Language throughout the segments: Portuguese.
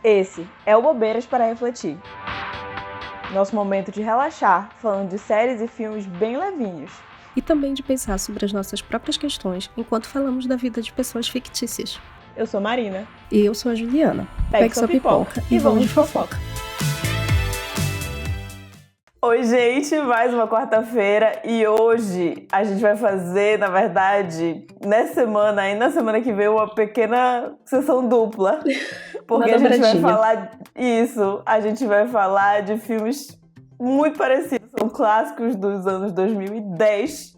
Esse é o Bobeiras para Refletir. Nosso momento de relaxar, falando de séries e filmes bem levinhos. E também de pensar sobre as nossas próprias questões enquanto falamos da vida de pessoas fictícias. Eu sou Marina. E eu sou a Juliana. Pegue sua pipoca e vamos de fofoca. Oi, gente, mais uma quarta-feira e hoje a gente vai fazer, na verdade, nessa semana e na semana que vem, uma pequena sessão dupla. Porque a gente vai falar isso, a gente vai falar de filmes muito parecidos, são clássicos dos anos 2010.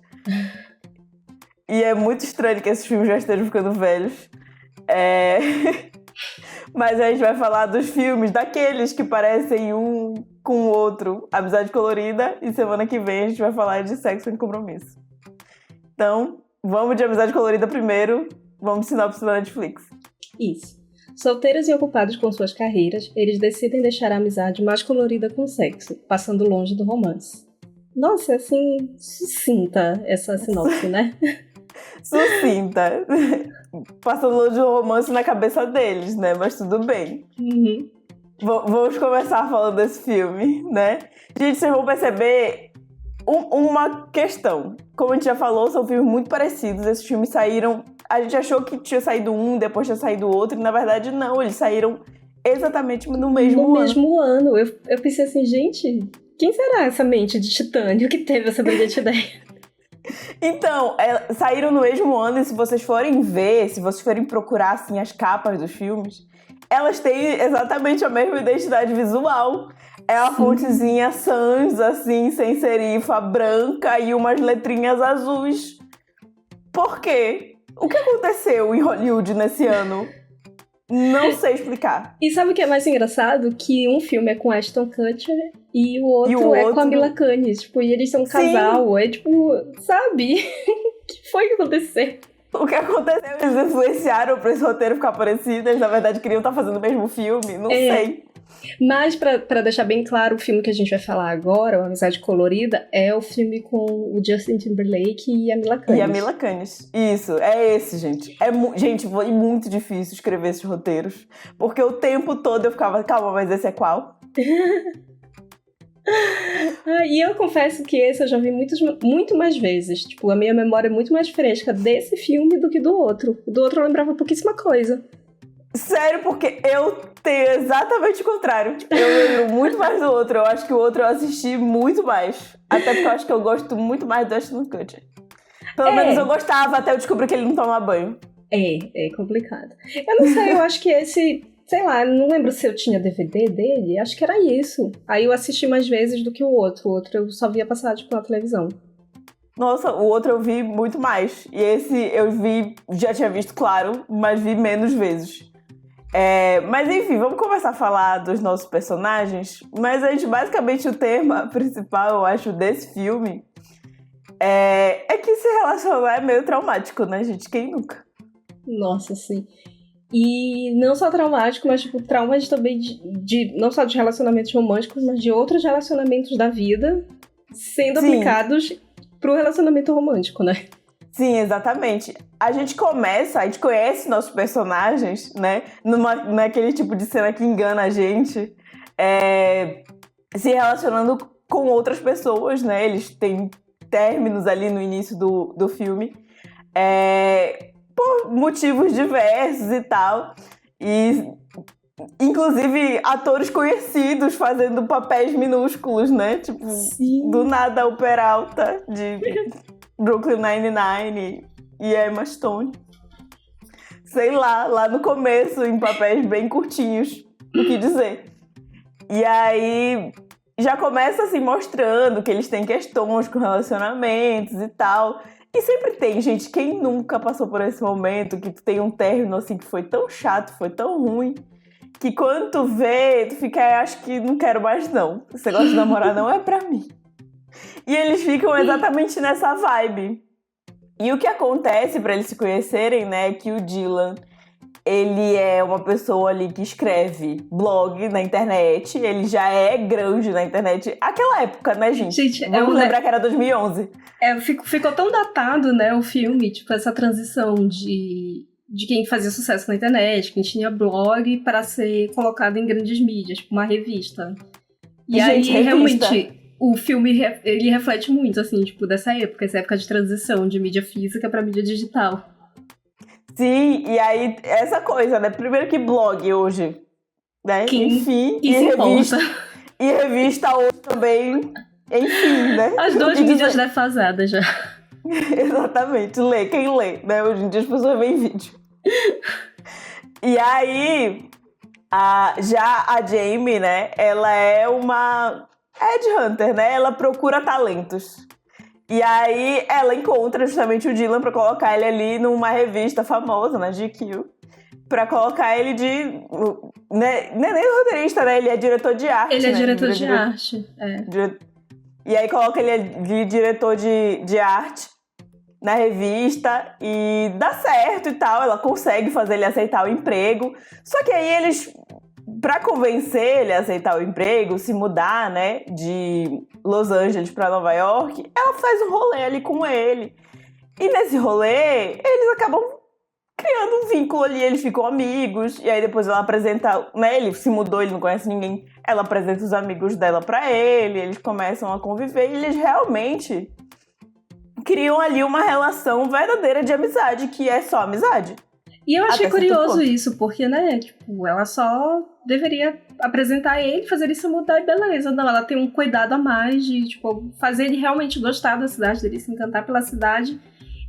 E é muito estranho que esses filmes já estejam ficando velhos. Mas a gente vai falar dos filmes, daqueles que parecem um com o outro, Amizade Colorida, e semana que vem a gente vai falar de Sexo Sem Compromisso. Então, vamos de Amizade Colorida primeiro, vamos de sinopse da Netflix. Isso. Solteiros e ocupados com suas carreiras, eles decidem deixar a amizade mais colorida com o sexo, passando longe do romance. Nossa, assim, sucinta essa sinopse, né? Sucinta. Passando longe do romance na cabeça deles, né? Mas tudo bem. Uhum. Vamos começar falando desse filme, né? Gente, vocês vão perceber uma questão. Como a gente já falou, são filmes muito parecidos. Esses filmes saíram... A gente achou que tinha saído um, depois tinha saído outro. E na verdade, não. Eles saíram exatamente no mesmo ano. No mesmo ano. Eu pensei assim, gente... Quem será essa mente de titânio que teve essa brilhante ideia? Então, saíram no mesmo ano. E se vocês forem ver, se vocês forem procurar assim, as capas dos filmes... Elas têm exatamente a mesma identidade visual. É uma fontezinha sans, assim, sem serifa, branca e umas letrinhas azuis. Por quê? O que aconteceu em Hollywood nesse ano? Não sei explicar. E sabe o que é mais engraçado? Que um filme é com Ashton Kutcher e o outro é com a Mila Kunis. Tipo, e eles são um casal. É tipo, sabe? O que foi que aconteceu? O que aconteceu? Eles influenciaram pra esse roteiro ficar parecido. Eles, na verdade, queriam estar fazendo o mesmo filme. Não sei. Mas, pra deixar bem claro, o filme que a gente vai falar agora, o Amizade Colorida, é o filme com o Justin Timberlake e a Mila Kunis. E a Mila Kunis. Isso, é esse, gente. Gente, foi muito difícil escrever esses roteiros. Porque o tempo todo eu ficava, calma, mas esse é qual? E eu confesso que esse eu já vi muito mais vezes. Tipo, a minha memória é muito mais fresca desse filme do que do outro. Do outro eu lembrava pouquíssima coisa. Sério, porque eu tenho exatamente o contrário. Eu lembro muito mais do outro. Eu acho que o outro eu assisti muito mais. Até porque eu acho que eu gosto muito mais do Ashton Kutcher. Pelo menos eu gostava, até eu descobri que ele não toma banho. É complicado. Eu não sei, eu acho que esse... Sei lá, não lembro se eu tinha DVD dele, acho que era isso. Aí eu assisti mais vezes do que o outro. O outro eu só via passar, tipo, na televisão. Nossa, o outro eu vi muito mais. E esse eu vi, já tinha visto, claro, mas vi menos vezes. Mas enfim, vamos começar a falar dos nossos personagens. Mas a gente, basicamente, o tema principal, eu acho, desse filme é que se relacionar é meio traumático, né, gente? Quem nunca? Nossa, sim. E não só traumático, mas tipo, traumas também de não só de relacionamentos românticos, mas de outros relacionamentos da vida sendo aplicados pro relacionamento romântico, né? Sim, exatamente. A gente conhece nossos personagens, né? Naquele tipo de cena que engana a gente, se relacionando com outras pessoas, né? Eles têm términos ali no início do filme. Por motivos diversos e tal. E, inclusive, atores conhecidos fazendo papéis minúsculos, né? Tipo, do nada o Peralta, de Brooklyn Nine-Nine e Emma Stone. Sei lá no começo, em papéis bem curtinhos, o que dizer. E aí, já começa assim, mostrando que eles têm questões com relacionamentos e tal. E sempre tem, gente, quem nunca passou por esse momento, que tu tem um término assim que foi tão chato, foi tão ruim, que quando tu vê, tu fica, acho que não quero mais não. Esse negócio de namorar não é pra mim. E eles ficam exatamente nessa vibe. E o que acontece pra eles se conhecerem, né, é que o Dylan, ele é uma pessoa ali que escreve blog na internet, ele já é grande na internet. Aquela época, né, gente? Vamos lembrar que era 2011. Ficou tão datado, né, o filme, tipo, essa transição de quem fazia sucesso na internet, quem tinha blog para ser colocado em grandes mídias, tipo uma revista. E aí, realmente, o filme, ele reflete muito, assim, tipo, dessa época, essa época de transição de mídia física para mídia digital. Sim, e aí, essa coisa, né? Primeiro que blog hoje, né? Enfim, e revista. E revista hoje também, enfim, né? As duas mídias defasadas já. Exatamente, quem lê, né? Hoje em dia as pessoas veem vídeo. E aí, já a Jamie, né? Ela é uma headhunter, né? Ela procura talentos. E aí ela encontra justamente o Dylan pra colocar ele ali numa revista famosa, na GQ. Pra colocar ele de... Né, não é nem roteirista, né? Ele é diretor de arte, Ele é né? diretor de arte, E aí coloca ele de diretor de arte na revista e dá certo e tal. Ela consegue fazer ele aceitar o emprego. Só que aí eles... Pra convencer ele a aceitar o emprego, se mudar, né, de Los Angeles pra Nova York, ela faz um rolê ali com ele. E nesse rolê, eles acabam criando um vínculo ali, eles ficam amigos. E aí depois ela apresenta, né, ele se mudou, ele não conhece ninguém. Ela apresenta os amigos dela pra ele, eles começam a conviver e eles realmente criam ali uma relação verdadeira de amizade, que é só amizade. E eu achei curioso isso, porque, né, tipo, ela só deveria apresentar ele, fazer ele se mudar e beleza. Não, ela tem um cuidado a mais de, tipo, fazer ele realmente gostar da cidade, dele se encantar pela cidade.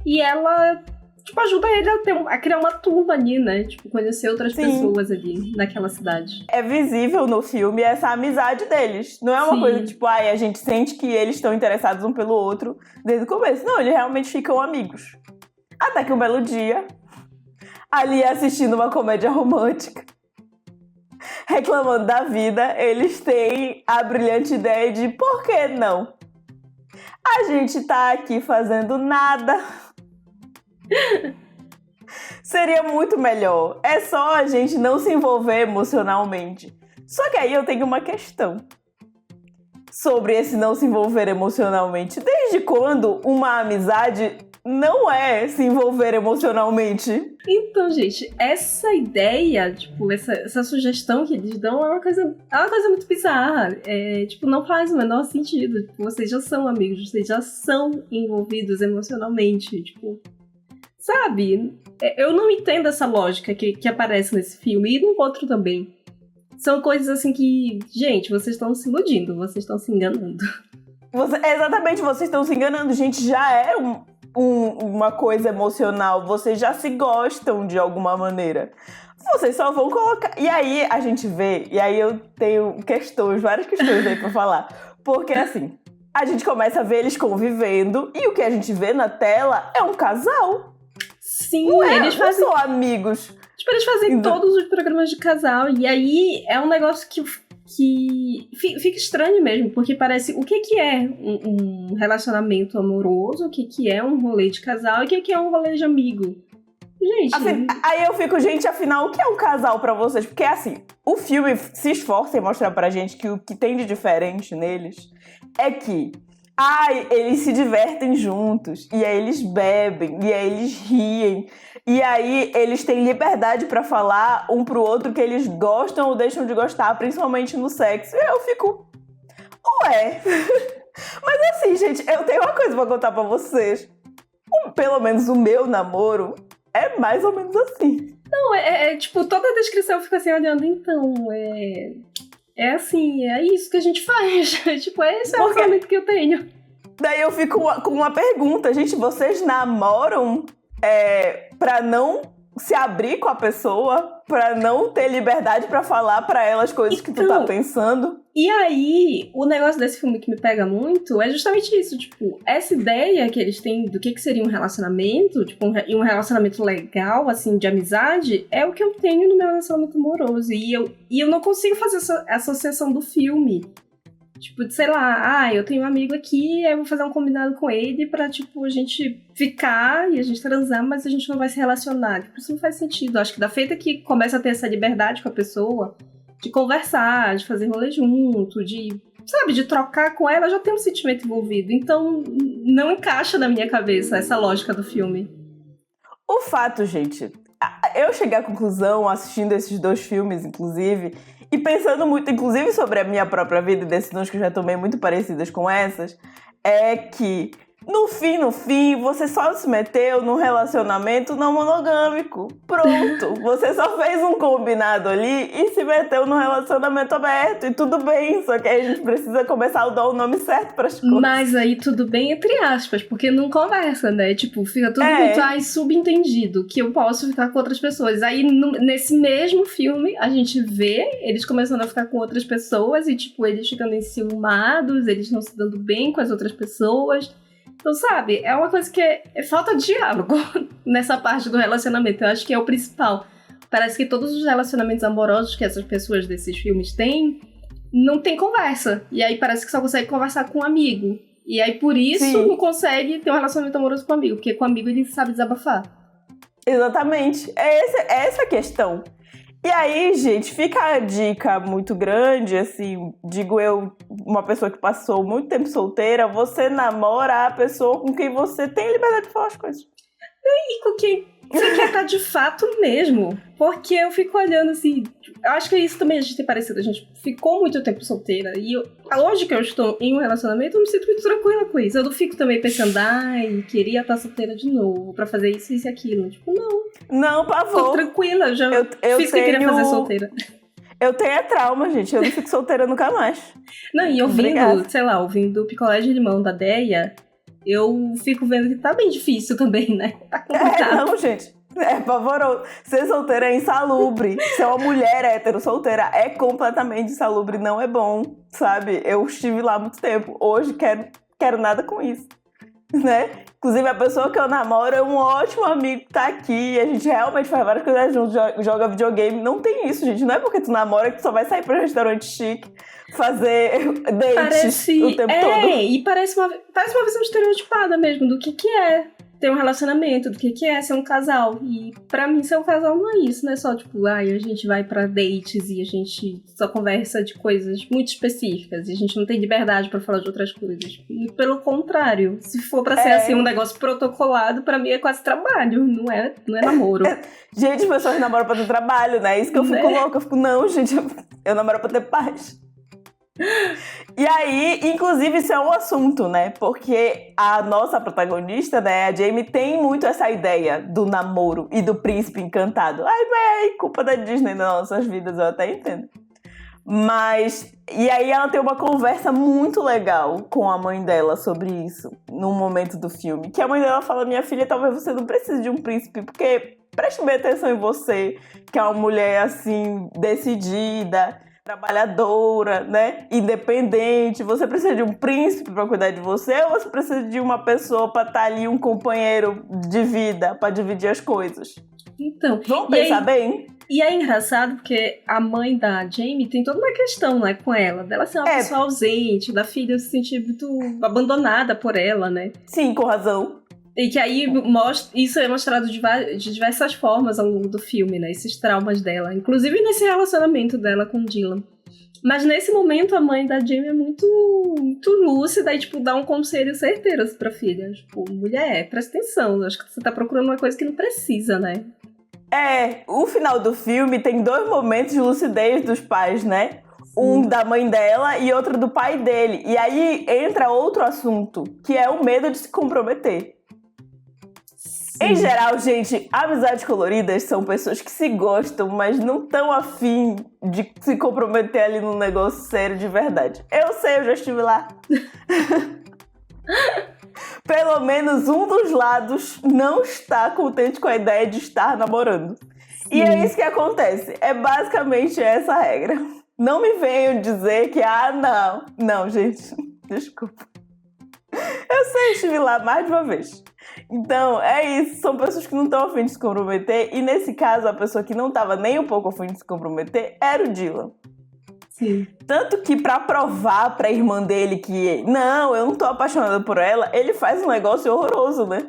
E ela, tipo, ajuda ele a criar uma turma ali, né? Tipo, conhecer outras pessoas ali naquela cidade. É visível no filme essa amizade deles. Não é uma coisa que, tipo, a gente sente que eles estão interessados um pelo outro desde o começo. Não, eles realmente ficam amigos. Até que um belo dia... ali assistindo uma comédia romântica, reclamando da vida, eles têm a brilhante ideia de por que não? A gente tá aqui fazendo nada. Seria muito melhor. É só a gente não se envolver emocionalmente. Só que aí eu tenho uma questão sobre esse não se envolver emocionalmente. Desde quando uma amizade não é se envolver emocionalmente? Então, gente, essa ideia, tipo, essa sugestão que eles dão é uma coisa muito bizarra. Tipo, não faz o menor sentido. Tipo, vocês já são amigos, vocês já são envolvidos emocionalmente. Tipo, sabe? Eu não entendo essa lógica que aparece nesse filme e no outro também. São coisas assim que, gente, vocês estão se iludindo, vocês estão se enganando. Exatamente, vocês estão se enganando. Gente, já é uma coisa emocional, vocês já se gostam de alguma maneira. Vocês só vão colocar... E aí a gente vê, e aí eu tenho várias questões aí pra falar. Porque assim, a gente começa a ver eles convivendo e o que a gente vê na tela é um casal. Sim, eles são amigos. Tipo, eles fazem todos os programas de casal. E aí é um negócio que fica estranho mesmo, porque parece o que é um relacionamento amoroso, o que é um rolê de casal e o que é um rolê de amigo. Gente... Aí eu fico, gente, afinal, o que é um casal pra vocês? Porque assim, o filme se esforça em mostrar pra gente que o que tem de diferente neles é que eles se divertem juntos, e aí eles bebem, e aí eles riem, e aí eles têm liberdade pra falar um pro outro que eles gostam ou deixam de gostar, principalmente no sexo. E eu fico, ué. Mas assim, gente, eu tenho uma coisa pra contar pra vocês. Pelo menos o meu namoro é mais ou menos assim. Não, tipo, toda a descrição fica assim, olhando, então, é assim, é isso que a gente faz. Tipo, esse é o relacionamento que eu tenho. Daí eu fico com uma pergunta. Gente, vocês namoram pra não se abrir com a pessoa? Pra não ter liberdade pra falar pra ela as coisas que tu tá pensando? E aí, o negócio desse filme que me pega muito é justamente isso. Tipo, essa ideia que eles têm do que seria um relacionamento, tipo, um relacionamento legal, assim, de amizade, é o que eu tenho no meu relacionamento amoroso. E eu não consigo fazer essa associação do filme. Tipo, sei lá, eu tenho um amigo aqui, eu vou fazer um combinado com ele pra, tipo, a gente ficar e a gente transar, mas a gente não vai se relacionar. Tipo, isso não faz sentido. Acho que da feita que começa a ter essa liberdade com a pessoa, de conversar, de fazer rolê junto, de trocar com ela, já tem um sentimento envolvido. Então, não encaixa na minha cabeça essa lógica do filme. O fato, gente, eu cheguei à conclusão, assistindo esses 2 filmes, inclusive, e pensando muito, inclusive, sobre a minha própria vida e decisões que eu já tomei muito parecidas com essas, é que, no fim, você só se meteu num relacionamento não monogâmico. Pronto. Você só fez um combinado ali e se meteu num relacionamento aberto. E tudo bem, só que aí a gente precisa começar a dar o nome certo pras coisas. Mas aí tudo bem entre aspas, porque não conversa, né? Tipo, fica tudo muito subentendido, que eu posso ficar com outras pessoas. Aí, nesse mesmo filme, a gente vê eles começando a ficar com outras pessoas e, tipo, eles ficando enciumados, eles não se dando bem com as outras pessoas. Então, sabe, é uma coisa que é falta de diálogo nessa parte do relacionamento. Eu acho que é o principal. Parece que todos os relacionamentos amorosos que essas pessoas desses filmes têm, não tem conversa. E aí parece que só consegue conversar com um amigo. E aí, por isso, não consegue ter um relacionamento amoroso com um amigo. Porque com um amigo ele sabe desabafar. Exatamente. É essa a questão. E aí, gente, fica a dica muito grande, assim, digo eu, uma pessoa que passou muito tempo solteira, você namora a pessoa com quem você tem liberdade de falar as coisas. E com quem você quer estar de fato mesmo. Porque eu fico olhando assim, eu acho que isso também a gente tem parecido, a gente ficou muito tempo solteira, e hoje que eu estou em um relacionamento, eu me sinto muito tranquila com isso. Eu não fico também pensando, queria estar solteira de novo, pra fazer isso e aquilo. Tipo, não. Não, pavor. Tô tranquila, eu já fiz o que eu queria fazer solteira. Eu tenho trauma, gente, eu não fico solteira nunca mais. Não, e ouvindo Picolé de Limão da Deia, eu fico vendo que tá bem difícil também, né? Tá complicado. Não, gente. É pavoroso. Ser solteira é insalubre. Ser uma mulher hétero solteira é completamente insalubre. Não é bom, sabe? Eu estive lá há muito tempo. Hoje quero nada com isso, né? Inclusive, a pessoa que eu namoro é um ótimo amigo que tá aqui. A gente realmente faz várias coisas juntos, joga videogame. Não tem isso, gente. Não é porque tu namora que tu só vai sair pra um restaurante chique, fazer dates o tempo todo. E parece uma visão estereotipada mesmo do que é ter um relacionamento, do que é ser um casal. E pra mim, ser um casal não é isso, não é só tipo, a gente vai pra dates e a gente só conversa de coisas muito específicas e a gente não tem liberdade pra falar de outras coisas. E pelo contrário, se for pra ser assim um negócio protocolado, pra mim é quase trabalho, não é namoro. Gente, as pessoas namoram pra ter trabalho, né? Isso que eu fico louca. Eu fico, não, gente, eu namoro pra ter paz. E aí, inclusive, isso é um assunto, né? Porque a nossa protagonista, né, a Jamie, tem muito essa ideia do namoro e do príncipe encantado. Culpa da Disney nas nossas vidas, eu até entendo. Mas, e aí ela tem uma conversa muito legal com a mãe dela sobre isso, num momento do filme. Que a mãe dela fala, minha filha, talvez você não precise de um príncipe, porque preste bem atenção em você, que é uma mulher, assim, decidida, trabalhadora, né, independente. Você precisa de um príncipe para cuidar de você ou você precisa de uma pessoa para estar ali, um companheiro de vida para dividir as coisas? Então, vamos pensar bem. E é engraçado porque a mãe da Jamie tem toda uma questão, né, com ela, dela ser uma pessoa ausente, da filha se sentir muito abandonada por ela, né? Sim, com razão. E que aí isso é mostrado de diversas formas ao longo do filme, né? Esses traumas dela. Inclusive nesse relacionamento dela com o Dylan. Mas nesse momento a mãe da Jamie é muito, muito lúcida e, tipo, dá um conselho certeiro pra filha. Tipo, mulher, presta atenção. Acho que você tá procurando uma coisa que não precisa, né? O final do filme tem 2 momentos de lucidez dos pais, né? Um da mãe dela e outro do pai dele. E aí entra outro assunto, que é o medo de se comprometer. Em geral, gente, amizades coloridas são pessoas que se gostam, mas não estão afim de se comprometer ali num negócio sério de verdade. Eu sei, eu já estive lá. Pelo menos um dos lados não está contente com a ideia de estar namorando. Sim. E é isso que acontece. É basicamente essa a regra. Não me venham dizer que, não. Não, gente, desculpa. Eu sei, estive lá mais de uma vez. Então, é isso. São pessoas que não estão a fim de se comprometer. E nesse caso, a pessoa que não estava nem um pouco a fim de se comprometer era o Dylan. Sim. Tanto que pra provar pra irmã dele que não, eu não tô apaixonada por ela, ele faz um negócio horroroso, né?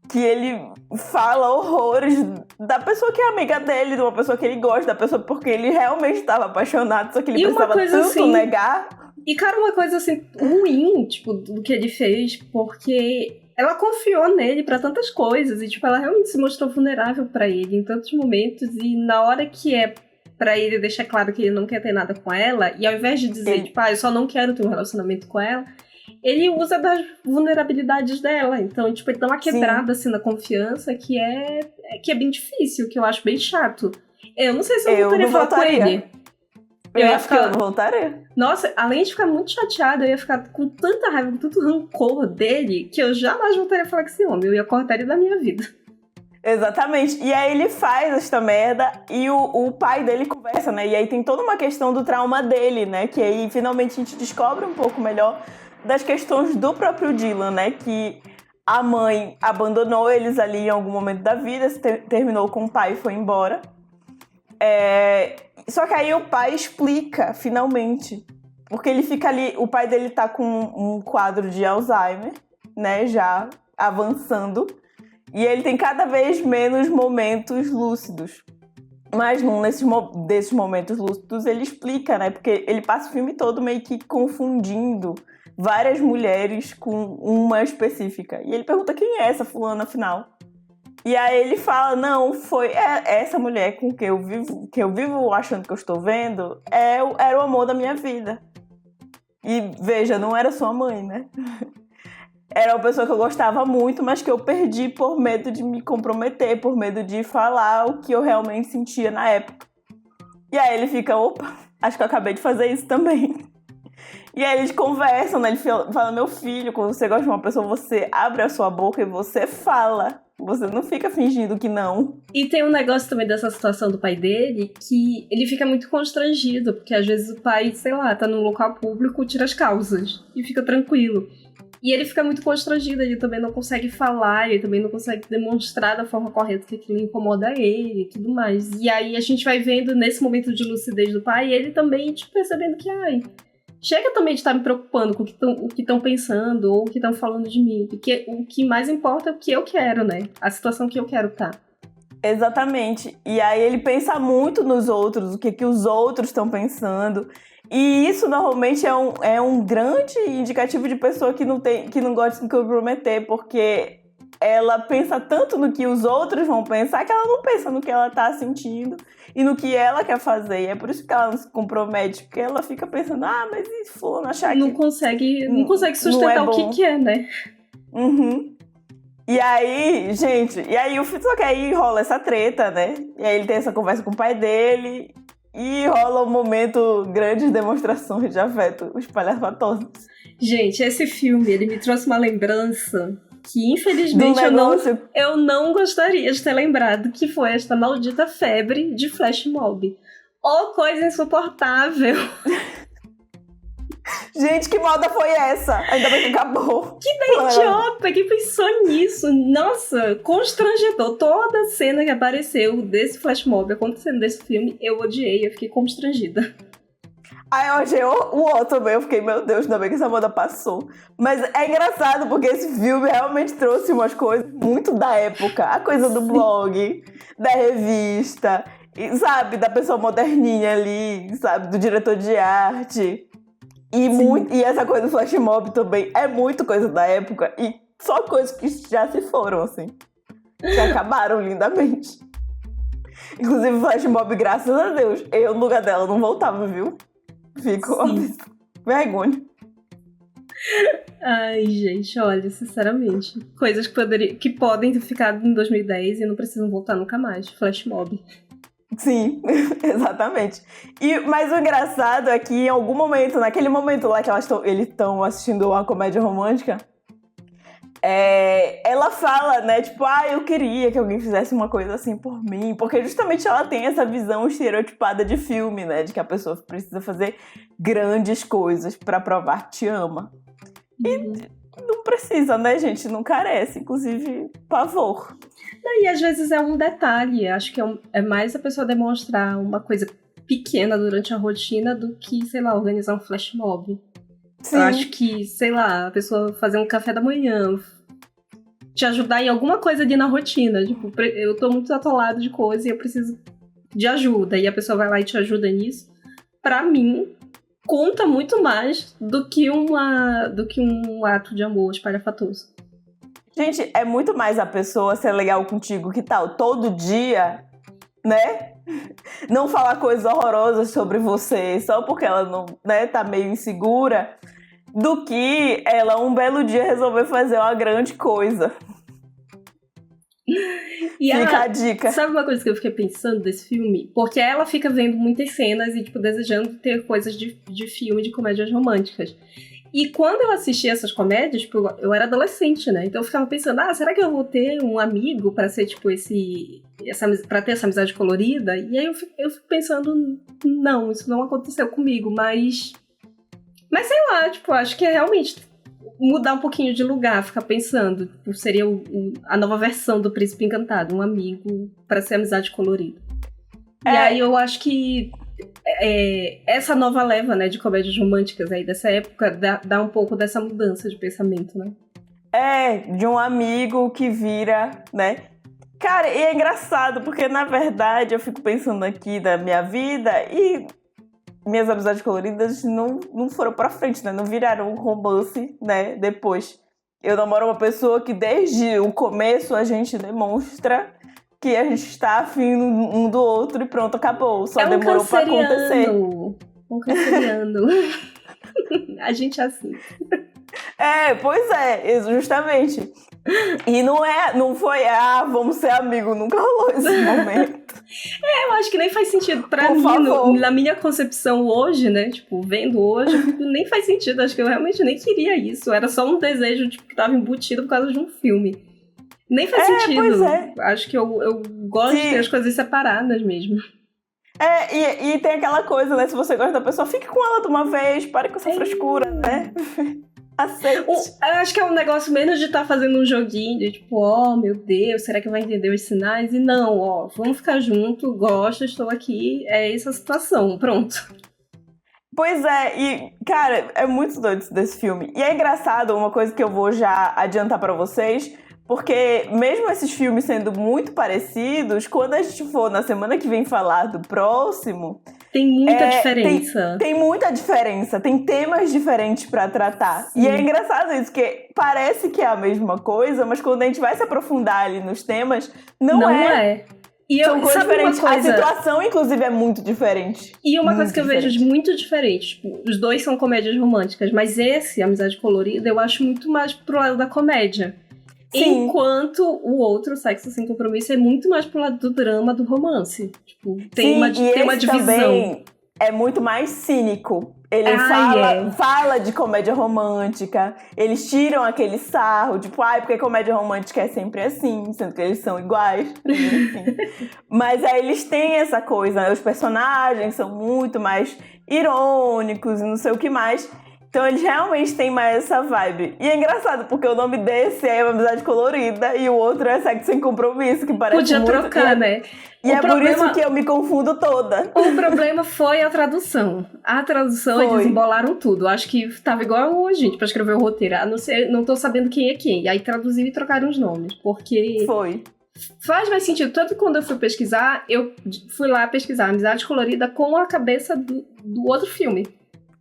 Que ele fala horrores da pessoa que é amiga dele, de uma pessoa que ele gosta, da pessoa porque ele realmente estava apaixonado, só que ele precisava tanto assim, negar. E, cara, uma coisa assim, ruim, tipo, do que ele fez, porque ela confiou nele pra tantas coisas e, tipo, ela realmente se mostrou vulnerável pra ele em tantos momentos e na hora que é pra ele deixar claro que ele não quer ter nada com ela e ao invés de dizer, tipo, eu só não quero ter um relacionamento com ela, ele usa das vulnerabilidades dela. Então, tipo, ele dá uma quebrada, assim, na confiança que é bem difícil, que eu acho bem chato. Eu não sei se eu voltaria a falar com ele. Eu acho que eu não voltaria. Nossa, além de ficar muito chateada, eu ia ficar com tanta raiva, com tanto rancor dele, que eu jamais voltaria a falar com esse homem. Eu ia cortar ele da minha vida. Exatamente. E aí ele faz esta merda e o pai dele conversa, né? E aí tem toda uma questão do trauma dele, né? Que aí finalmente a gente descobre um pouco melhor das questões do próprio Dylan, né? Que a mãe abandonou eles ali em algum momento da vida, terminou com o pai e foi embora. Só que aí o pai explica, finalmente, porque ele fica ali, o pai dele tá com um quadro de Alzheimer, né, já avançando, e ele tem cada vez menos momentos lúcidos. Mas num desses momentos lúcidos ele explica, né, porque ele passa o filme todo meio que confundindo várias mulheres com uma específica. E ele pergunta quem é essa fulana, afinal. E aí ele fala, não, foi essa mulher com que eu vivo achando que eu estou vendo, era o amor da minha vida. E veja, não era sua mãe, né? Era uma pessoa que eu gostava muito, mas que eu perdi por medo de me comprometer, por medo de falar o que eu realmente sentia na época. E aí ele fica, opa, acho que eu acabei de fazer isso também. E aí eles conversam, né? Ele fala, meu filho, quando você gosta de uma pessoa, você abre a sua boca e você fala. Você não fica fingindo que não. E tem um negócio também dessa situação do pai dele, que ele fica muito constrangido, porque às vezes o pai, sei lá, tá num local público, tira as calças e fica tranquilo. E ele fica muito constrangido, ele também não consegue falar, ele também não consegue demonstrar da forma correta que aquilo incomoda ele e tudo mais. E aí a gente vai vendo nesse momento de lucidez do pai, ele também, tipo, percebendo que, chega também de estar me preocupando com o que estão pensando ou o que estão falando de mim. Porque o que mais importa é o que eu quero, né? A situação que eu quero estar. Exatamente. E aí ele pensa muito nos outros, o que os outros estão pensando. E isso normalmente é um grande indicativo de pessoa que não gosta de se comprometer, porque ela pensa tanto no que os outros vão pensar que ela não pensa no que ela tá sentindo e no que ela quer fazer. E é por isso que ela não se compromete, porque ela fica pensando, mas e fulano achar não que... não consegue sustentar o que quer, né? Uhum. E aí, gente, só que aí rola essa treta, né? E aí ele tem essa conversa com o pai dele e rola um momento, grandes demonstrações de afeto espalhafatosos. Gente, esse filme, ele me trouxe uma lembrança que infelizmente eu não gostaria de ter lembrado, que foi esta maldita febre de flash mob. Oh, coisa insuportável! Gente, que moda foi essa? Ainda bem que acabou. Que idiota que pensou nisso. Nossa, constrangedor. Toda cena que apareceu desse flash mob acontecendo nesse filme, eu odiei, eu fiquei constrangida. Aí eu achei o outro também, eu fiquei, meu Deus, ainda bem que essa moda passou. Mas é engraçado, porque esse filme realmente trouxe umas coisas muito da época. A coisa do blog, da revista, e, sabe, da pessoa moderninha ali, sabe, do diretor de arte. E essa coisa do flash mob também é muito coisa da época. E só coisas que já se foram, assim. Que acabaram lindamente. Inclusive, flash mob, graças a Deus, eu no lugar dela não voltava, viu? Fico vergonha. Ai, gente, olha, sinceramente. Coisas que podem ter ficado em 2010 e não precisam voltar nunca mais. Flash mob. Sim, exatamente. Mas o engraçado é que em algum momento, naquele momento lá que eles estão assistindo uma comédia romântica, ela fala, né, tipo, eu queria que alguém fizesse uma coisa assim por mim, porque justamente ela tem essa visão estereotipada de filme, né, de que a pessoa precisa fazer grandes coisas pra provar que te ama. E não precisa, né, gente, não carece, inclusive, pavor. E às vezes é um detalhe, acho que é mais a pessoa demonstrar uma coisa pequena durante a rotina do que, sei lá, organizar um flash mob. Sim. Eu acho que, sei lá, a pessoa fazer um café da manhã, te ajudar em alguma coisa ali na rotina. Tipo, eu tô muito atolado de coisa e eu preciso de ajuda. E a pessoa vai lá e te ajuda nisso. Pra mim, conta muito mais do que um ato de amor espalhafatoso. Gente, é muito mais a pessoa ser legal contigo, que tal? Todo dia, né? Não falar coisas horrorosas sobre você só porque ela não, né, tá meio insegura, do que ela um belo dia resolver fazer uma grande coisa. E fica a dica. Sabe uma coisa que eu fiquei pensando desse filme? Porque ela fica vendo muitas cenas e, tipo, desejando ter coisas de filme, de comédias românticas. E quando eu assisti essas comédias, tipo, eu era adolescente, né? Então eu ficava pensando, será que eu vou ter um amigo pra ser, tipo, pra ter essa amizade colorida? E aí eu fico pensando, não, isso não aconteceu comigo, mas sei lá, tipo, acho que é realmente mudar um pouquinho de lugar, ficar pensando, tipo, seria a nova versão do Príncipe Encantado, um amigo pra ser amizade colorida. E aí eu acho que essa nova leva, né, de comédias românticas aí dessa época dá um pouco dessa mudança de pensamento, né? De um amigo que vira, né? Cara, e é engraçado, porque na verdade eu fico pensando aqui da minha vida e minhas amizades coloridas não foram pra frente, né? Não viraram um romance, né? Depois. Eu namoro uma pessoa que desde o começo a gente demonstra que a gente está afim um do outro e pronto, acabou. Só demorou pra acontecer. Um canceriano. A gente é assim. Pois é, justamente. E não foi, vamos ser amigos, nunca rolou esse momento. Eu acho que nem faz sentido pra mim, na minha concepção hoje, né, tipo, vendo hoje, nem faz sentido, acho que eu realmente nem queria isso, era só um desejo, tipo, que tava embutido por causa de um filme. Nem faz sentido. Pois é. Acho que eu gosto de ter as coisas separadas mesmo. E tem aquela coisa, né, se você gosta da pessoa, fique com ela de uma vez, pare com essa frescura, né? Aceite. Eu acho que é um negócio menos de estar fazendo um joguinho de tipo, meu Deus, será que vai entender os sinais? E não, vamos ficar junto, gosto, estou aqui, é essa a situação, pronto. Pois é, e, cara, é muito doido desse filme. E é engraçado, uma coisa que eu vou já adiantar pra vocês, porque mesmo esses filmes sendo muito parecidos, quando a gente for na semana que vem falar do próximo... Tem muita diferença. Tem muita diferença, tem temas diferentes pra tratar. Sim. E é engraçado isso, que parece que é a mesma coisa, mas quando a gente vai se aprofundar ali nos temas, não é. E são coisas diferentes. A situação, inclusive, é muito diferente. E uma coisa que eu vejo muito diferente, tipo, os dois são comédias românticas, mas esse, Amizade Colorida, eu acho muito mais pro lado da comédia. Sim. Enquanto o outro, Sexo Sem Compromisso, é muito mais pro lado do drama, do romance. Tipo, tem uma divisão. Também é muito mais cínico. Ele fala de comédia romântica, eles tiram aquele sarro, tipo, porque comédia romântica é sempre assim, sendo que eles são iguais. Enfim. Mas aí eles têm essa coisa, né? Os personagens são muito mais irônicos e não sei o que mais. Então eles realmente têm mais essa vibe. E é engraçado, porque o nome desse é Amizade Colorida e o outro é Sexo Sem Compromisso, que parece Podia muito... trocar, né? E por isso que eu me confundo toda. O problema foi a tradução. A tradução, eles embolaram tudo. Acho que tava igual a gente pra escrever o roteiro. Não tô sabendo quem é quem. E aí traduziram e trocaram os nomes. Porque... Faz mais sentido. Tanto que quando eu fui pesquisar, eu fui lá pesquisar Amizade Colorida com a cabeça do outro filme.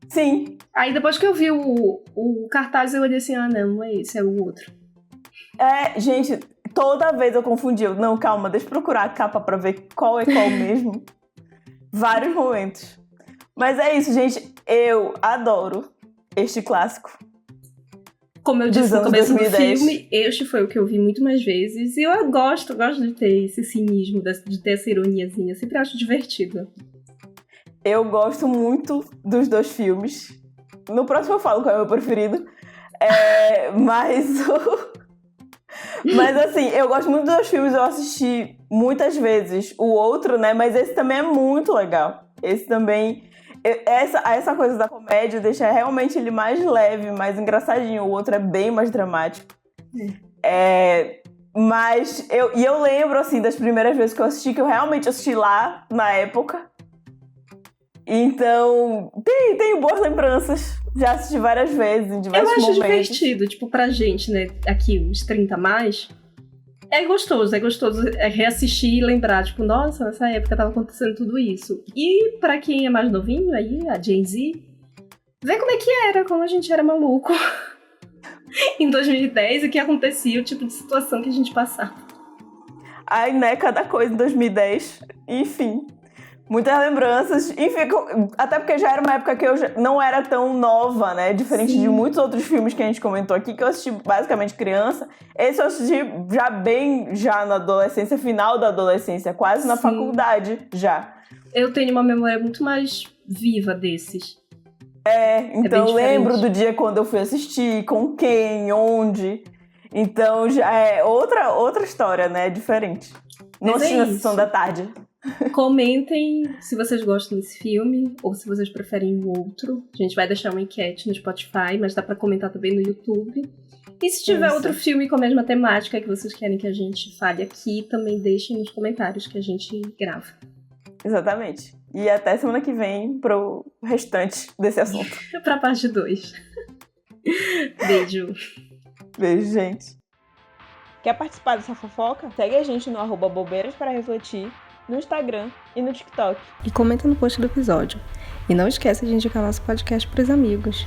Sim. Aí depois que eu vi o cartaz, eu olhei assim, não é esse, é o outro. Gente, toda vez eu confundi. Não, calma, deixa eu procurar a capa pra ver qual é qual mesmo. Vários momentos. Mas é isso, gente. Eu adoro este clássico. Como eu disse no começo do filme, este foi o que eu vi muito mais vezes. E eu gosto de ter esse cinismo, de ter essa ironiazinha. Eu sempre acho divertido. Eu gosto muito dos dois filmes. No próximo eu falo qual é o meu preferido. Mas assim, eu gosto muito dos dois filmes. Eu assisti muitas vezes o outro, né? Mas esse também é muito legal. Esse também... Essa coisa da comédia deixa realmente ele mais leve, mais engraçadinho. O outro é bem mais dramático. Mas eu lembro, assim, das primeiras vezes que eu assisti, que eu realmente assisti lá, na época. Então, tenho boas lembranças. Já assisti várias vezes, em diversos momentos. Eu acho divertido, tipo, pra gente, né, aqui, os 30 a mais, é gostoso reassistir e lembrar, tipo, nossa, nessa época tava acontecendo tudo isso. E pra quem é mais novinho aí, a Gen Z, ver como é que era, como a gente era maluco. em 2010 e o que acontecia, o tipo de situação que a gente passava. Ai, né, cada coisa em 2010. Enfim, muitas lembranças. Enfim, até porque já era uma época que eu não era tão nova, né? Diferente Sim. de muitos outros filmes que a gente comentou aqui, que eu assisti basicamente criança. Esse eu assisti já na adolescência, final da adolescência, quase na faculdade já. Eu tenho uma memória muito mais viva desses. Então eu lembro do dia quando eu fui assistir, com quem, onde. Então já é outra história, né? Diferente. Não assisti na sessão da tarde. Comentem se vocês gostam desse filme ou se vocês preferem o outro. A gente vai deixar uma enquete no Spotify, mas dá pra comentar também no YouTube. E se tiver outro filme com a mesma temática que vocês querem que a gente fale aqui, também deixem nos comentários que a gente grava. Exatamente. E até semana que vem pro restante desse assunto. Pra parte 2. Beijo. Beijo, gente. Quer participar dessa fofoca? Segue a gente no @bobeiraspararefletir, no Instagram e no TikTok. E comenta no post do episódio. E não esqueça de indicar nosso podcast pros amigos.